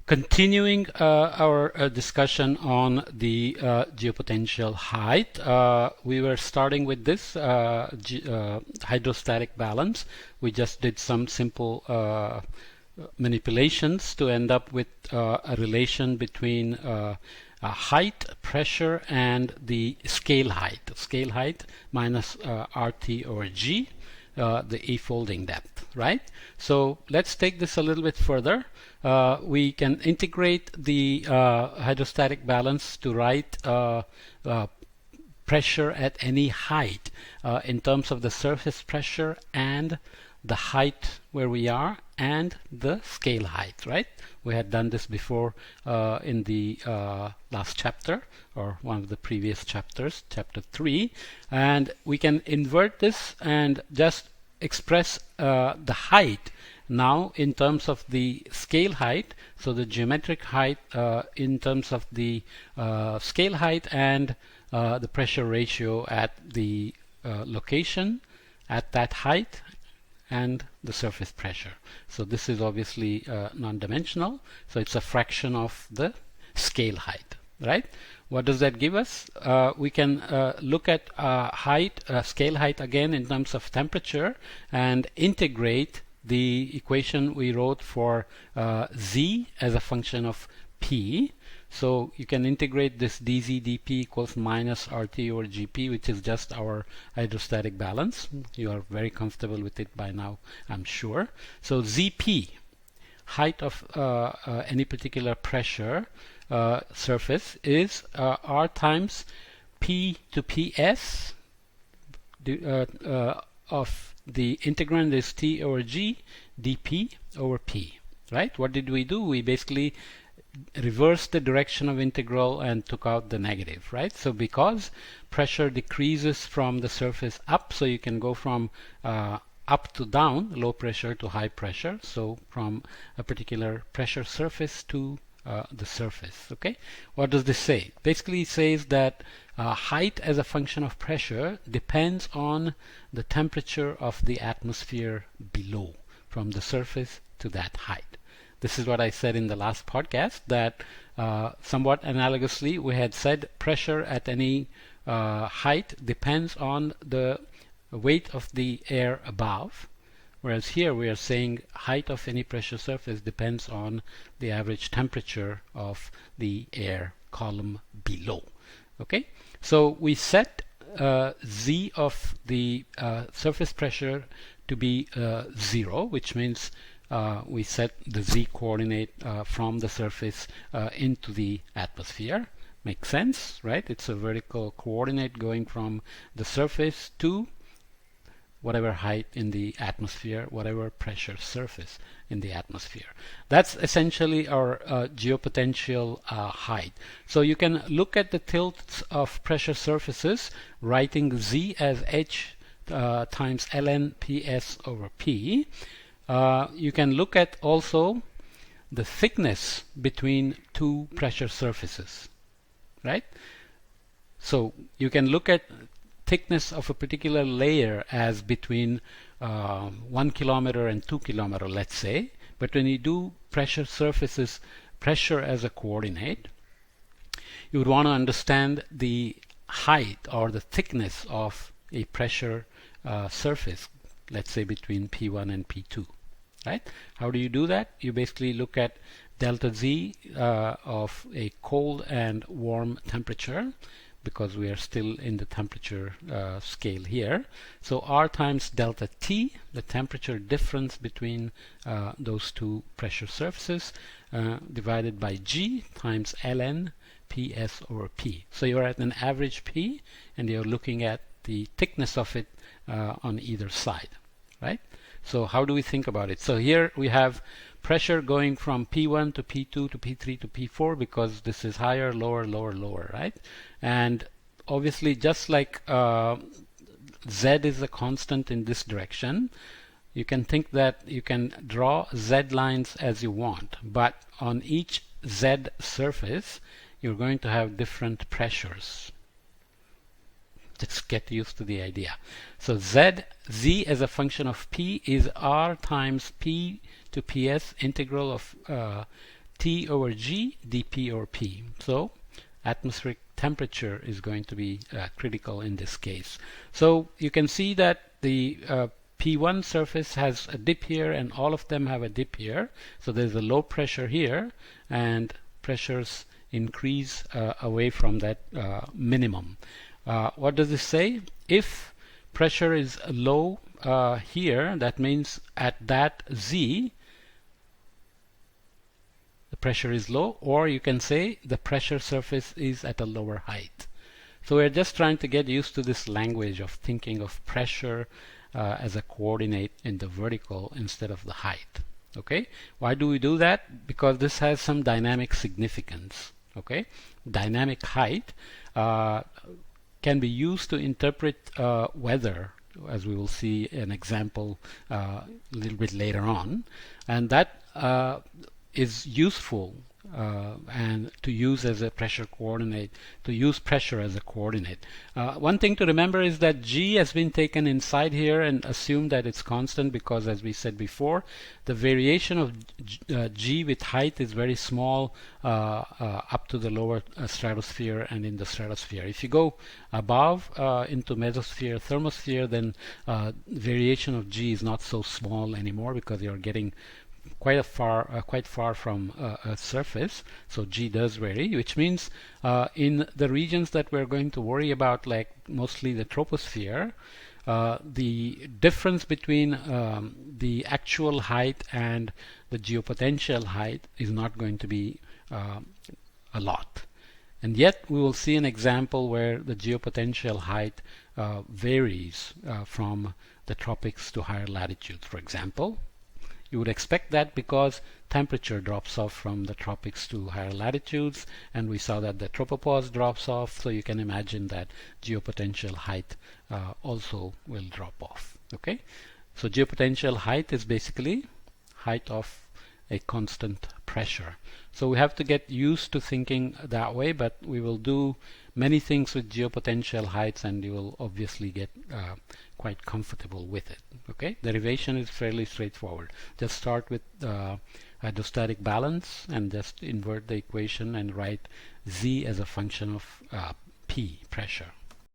Continuing our discussion on the geopotential height, we were starting with this hydrostatic balance. We just did some simple manipulations to end up with a relation between height, pressure, and the scale height. Scale height minus RT over G, the E-folding depth, right? So let's take this a little bit further. We can integrate the hydrostatic balance to write pressure at any height in terms of the surface pressure and the height where we are and the scale height, right? We had done this before in the last chapter, or one of the previous chapters, chapter 3, and we can invert this and just express the height now in terms of the scale height, so the geometric height in terms of the scale height and the pressure ratio at the location at that height and the surface pressure. So this is obviously non-dimensional, so it's a fraction of the scale height, right? What does that give us? We can look at height, scale height again in terms of temperature and integrate the equation we wrote for Z as a function of P. So you can integrate this dz dp equals minus RT over GP, which is just our hydrostatic balance. You are very comfortable with it by now, I'm sure. So ZP, height of any particular pressure surface, is R times P to PS of the integrand is T over G dP over P, right? What did we do? We basically reversed the direction of integral and took out the negative, right? So because pressure decreases from the surface up, so you can go from up to down, low pressure to high pressure, so from a particular pressure surface to the surface, okay? What does this say? Basically it says that height as a function of pressure depends on the temperature of the atmosphere below, from the surface to that height. This is what I said in the last podcast, that somewhat analogously we had said pressure at any height depends on the weight of the air above, whereas here we are saying height of any pressure surface depends on the average temperature of the air column below. Okay, so we set Z of the surface pressure to be 0, which means we set the Z coordinate from the surface into the atmosphere. Makes sense, right? It's a vertical coordinate going from the surface to whatever height in the atmosphere, whatever pressure surface in the atmosphere. That's essentially our geopotential height. So you can look at the tilts of pressure surfaces, writing Z as H times ln PS over P. You can look at also the thickness between two pressure surfaces, right? So you can look at thickness of a particular layer as between 1 kilometer and 2 kilometer, let's say. But when you do pressure surfaces, pressure as a coordinate, you would want to understand the height or the thickness of a pressure surface, let's say between P1 and P2. Right? How do you do that? You basically look at delta Z of a cold and warm temperature, because we are still in the temperature scale here. So R times delta T, the temperature difference between those two pressure surfaces, divided by G times ln PS over P. So you're at an average P and you're looking at the thickness of it on either side, right? So how do we think about it? So here we have pressure going from P1 to P2 to P3 to P4, because this is higher, lower, lower, lower, right? And obviously just like Z is a constant in this direction, you can think that you can draw Z lines as you want, but on each Z surface you're going to have different pressures. Just get used to the idea. So Z as a function of P is R times P to PS integral of T over G dP over P. So atmospheric temperature is going to be critical in this case. So you can see that the P1 surface has a dip here and all of them have a dip here. So there's a low pressure here and pressures increase away from that minimum. What does this say? If pressure is low here, that means at that Z the pressure is low, or you can say the pressure surface is at a lower height. So we're just trying to get used to this language of thinking of pressure as a coordinate in the vertical instead of the height. Okay, why do we do that? Because this has some dynamic significance. Okay, dynamic height can be used to interpret weather, as we will see an example a little bit later on, and that is useful and to use as a pressure coordinate, to use pressure as a coordinate. One thing to remember is that G has been taken inside here and assume that it's constant because, as we said before, the variation of G with height is very small up to the lower stratosphere and in the stratosphere. If you go above into mesosphere, thermosphere, then variation of G is not so small anymore because you're getting quite far from a surface. So G does vary, which means in the regions that we're going to worry about, like mostly the troposphere, the difference between the actual height and the geopotential height is not going to be a lot. And yet we will see an example where the geopotential height varies from the tropics to higher latitudes, for example. You would expect that because temperature drops off from the tropics to higher latitudes, and we saw that the tropopause drops off, so you can imagine that geopotential height also will drop off. Okay, so geopotential height is basically height of a constant pressure. So we have to get used to thinking that way, but we will do many things with geopotential heights and you will obviously get quite comfortable with it. Okay, derivation is fairly straightforward. Just start with hydrostatic balance and just invert the equation and write Z as a function of P, pressure.